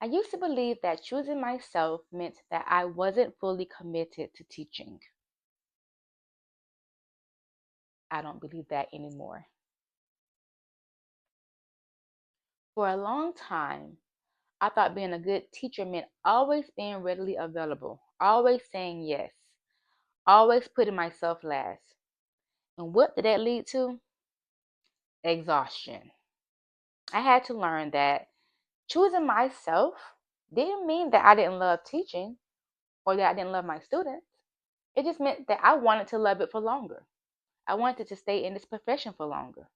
I used to believe that choosing myself meant that I wasn't fully committed to teaching. I don't believe that anymore. For a long time, I thought being a good teacher meant always being readily available, always saying yes, always putting myself last. And what did that lead to? Exhaustion. I had to learn that choosing myself didn't mean that I didn't love teaching or that I didn't love my students. It just meant that I wanted to love it for longer. I wanted to stay in this profession for longer.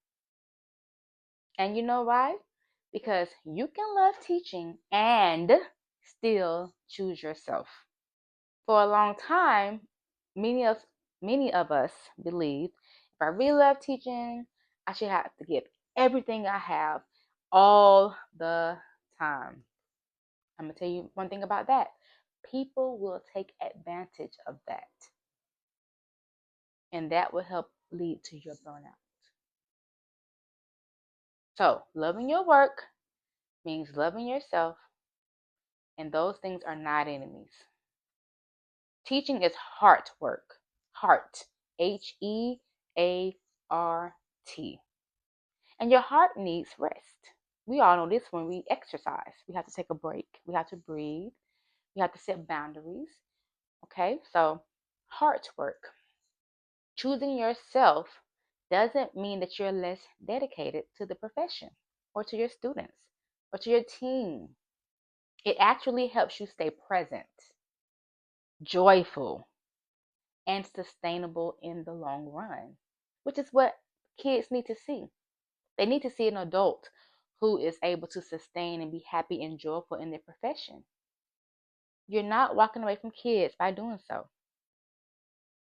And you know why? Because you can love teaching and still choose yourself. For a long time, many of many of us believe if I really love teaching, I should have to give everything I have all the time. I'm gonna tell you one thing about that. People will take advantage of that, and that will help lead to your burnout. So, loving your work means loving yourself, and those things are not enemies. Teaching is heart work. Heart. Heart. And your heart needs rest. We all know this when we exercise. We have to take a break. We have to breathe. We have to set boundaries. Okay? So, heart work. Choosing yourself doesn't mean that you're less dedicated to the profession or to your students or to your team. It actually helps you stay present, joyful, and sustainable in the long run, which is what kids need to see. They need to see an adult who is able to sustain and be happy and joyful in their profession. You're not walking away from kids by doing so.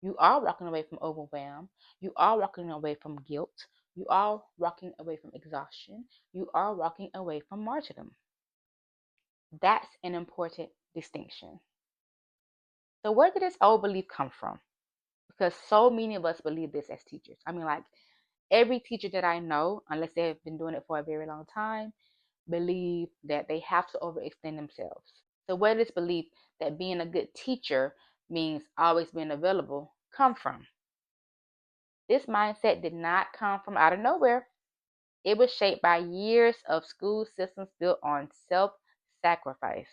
You are walking away from overwhelm. You are walking away from guilt. You are walking away from exhaustion. You are walking away from martyrdom. That's an important distinction. So, where did this old belief come from? Because so many of us believe this as teachers. I mean, like every teacher that I know, unless they've been doing it for a very long time, believe that they have to overextend themselves. So where does this belief that being a good teacher means always being available come from? This mindset did not come from out of nowhere. It was shaped by years of school systems built on self-sacrifice.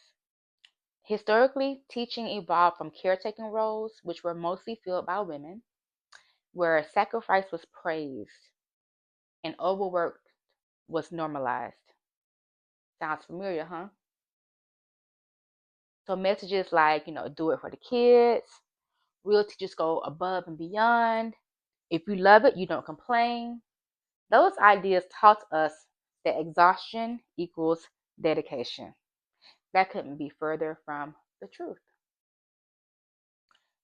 Historically, teaching evolved from caretaking roles, which were mostly filled by women, where sacrifice was praised and overwork was normalized. Sounds familiar, huh? So messages like, do it for the kids. Real teachers go above and beyond. If you love it, you don't complain. Those ideas taught us that exhaustion equals dedication. That couldn't be further from the truth.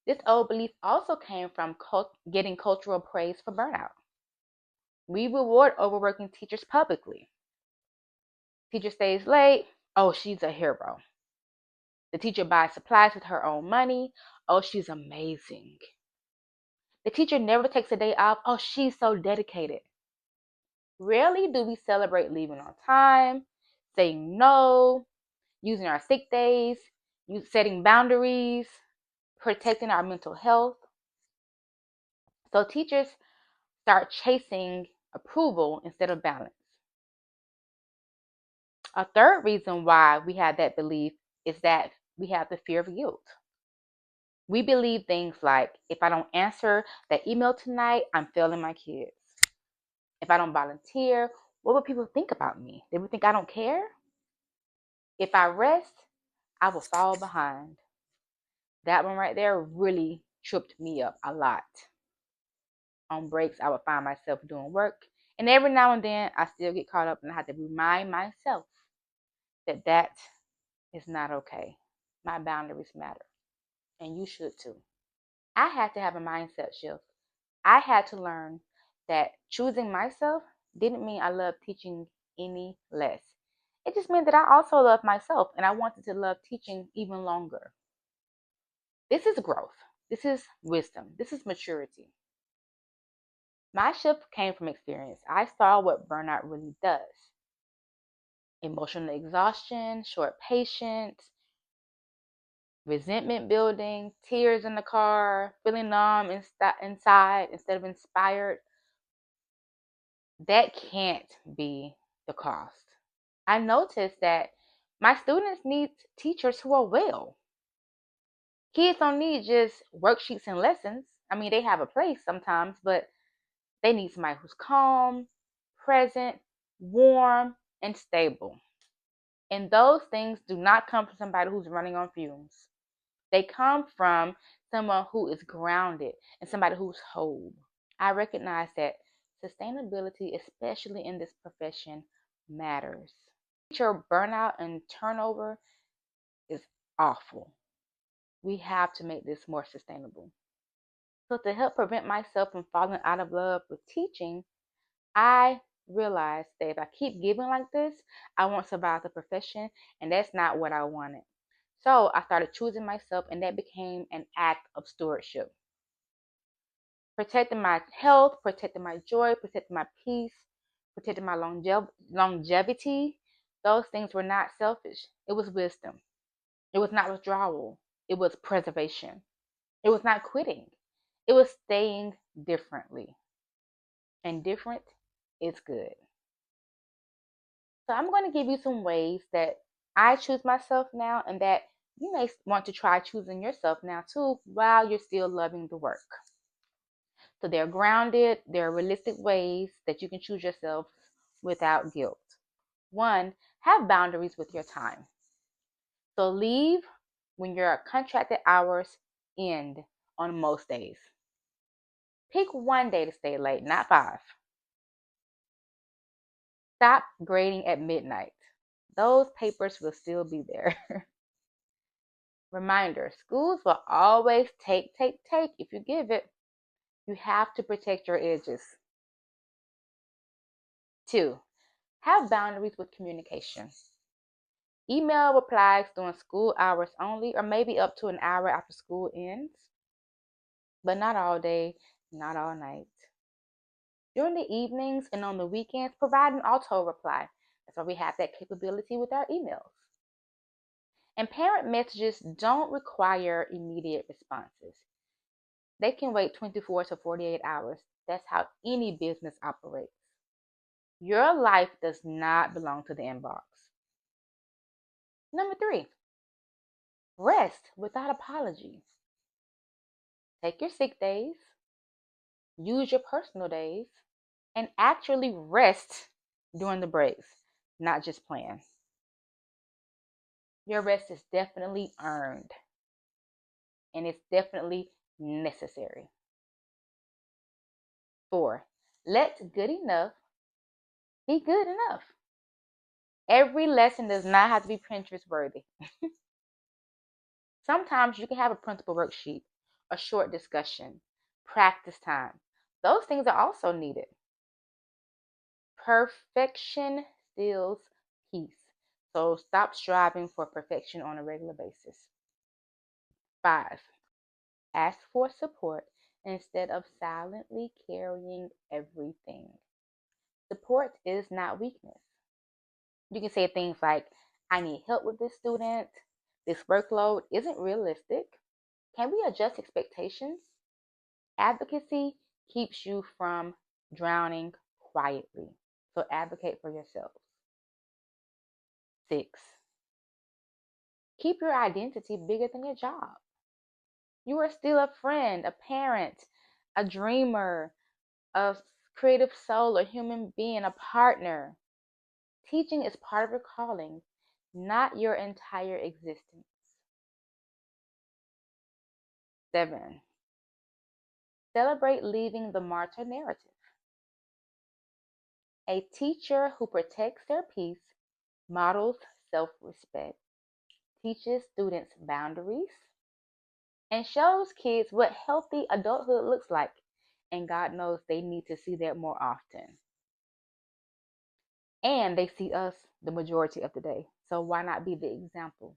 This old belief also came from getting cultural praise for burnout. We reward overworking teachers publicly. Teacher stays late. Oh, she's a hero. The teacher buys supplies with her own money. Oh, she's amazing. The teacher never takes a day off. Oh, she's so dedicated. Rarely do we celebrate leaving on time, saying no, using our sick days, setting boundaries, protecting our mental health. So teachers start chasing approval instead of balance. A third reason why we have that belief is that we have the fear of guilt. We believe things like, if I don't answer that email tonight, I'm failing my kids. If I don't volunteer, what would people think about me? They would think I don't care. If I rest, I will fall behind. That one right there really tripped me up a lot. On breaks, I would find myself doing work. And every now and then, I still get caught up and I have to remind myself that that is not okay. My boundaries matter. And you should too. I had to have a mindset shift. I had to learn that choosing myself didn't mean I loved teaching any less. It just meant that I also loved myself and I wanted to love teaching even longer. This is growth. This is wisdom. This is maturity. My shift came from experience. I saw what burnout really does. emotional exhaustion, short patience, resentment building, tears in the car, feeling numb inside instead of inspired. That can't be the cost. I noticed that my students need teachers who are well. Kids don't need just worksheets and lessons. I mean, they have a place sometimes, but they need somebody who's calm, present, warm, and stable. And those things do not come from somebody who's running on fumes. They come from someone who is grounded and somebody who's whole. I recognize that sustainability, especially in this profession, matters. Teacher burnout and turnover is awful. We have to make this more sustainable. So, to help prevent myself from falling out of love with teaching, I realized that if I keep giving like this, I won't survive the profession, and that's not what I wanted. So, I started choosing myself, and that became an act of stewardship. Protecting my health, protecting my joy, protecting my peace, protecting my longevity. Those things were not selfish. It was wisdom. It was not withdrawal. It was preservation. It was not quitting. It was staying differently. And different is good. So I'm going to give you some ways that I choose myself now and that you may want to try choosing yourself now too while you're still loving the work. So they're grounded, they're realistic ways that you can choose yourself without guilt. One, have boundaries with your time. So leave when your contracted hours end on most days. Pick one day to stay late, not five. Stop grading at midnight. Those papers will still be there. Reminder, schools will always take if you give it. You have to protect your edges. Two, have boundaries with communication. Email replies during school hours only, or maybe up to an hour after school ends, but not all day, not all night. During the evenings and on the weekends, provide an auto reply. That's why we have that capability with our emails. And parent messages don't require immediate responses. They can wait 24 to 48 hours. That's how any business operates. Your life does not belong to the inbox. Number three, rest without apology. Take your sick days, use your personal days, and actually rest during the breaks, not just plan. Your rest is definitely earned and it's definitely necessary. Four, let good enough be good enough. Every lesson does not have to be Pinterest worthy. Sometimes you can have a principal worksheet, a short discussion, practice time. Those things are also needed. Perfection steals peace. So stop striving for perfection on a regular basis. Five, ask for support instead of silently carrying everything. Support is not weakness. You can say things like, I need help with this student. This workload isn't realistic. Can we adjust expectations? Advocacy keeps you from drowning quietly. So advocate for yourself. Six, keep your identity bigger than your job. You are still a friend, a parent, a dreamer, a creative soul, a human being, a partner. Teaching is part of your calling, not your entire existence. Seven, celebrate leaving the martyr narrative. A teacher who protects their peace models self respect, teaches students boundaries, and shows kids what healthy adulthood looks like. And God knows they need to see that more often. And they see us the majority of the day. So why not be the example?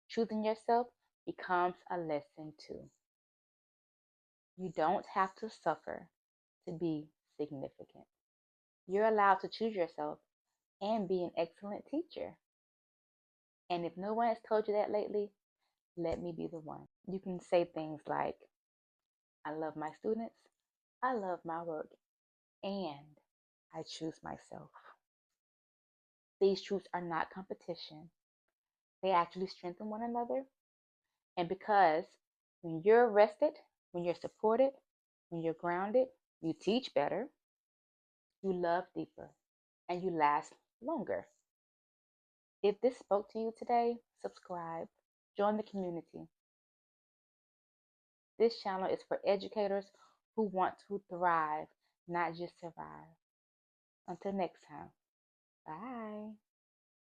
Choosing yourself becomes a lesson too. You don't have to suffer to be significant. You're allowed to choose yourself and be an excellent teacher. And if no one has told you that lately, let me be the one. You can say things like, I love my students, I love my work, and I choose myself. These truths are not competition, they actually strengthen one another. And because when you're rested, when you're supported, when you're grounded, you teach better, you love deeper, and you last longer. If this spoke to you today, subscribe, join the community. This channel is for educators who want to thrive, not just survive. Until next time, bye.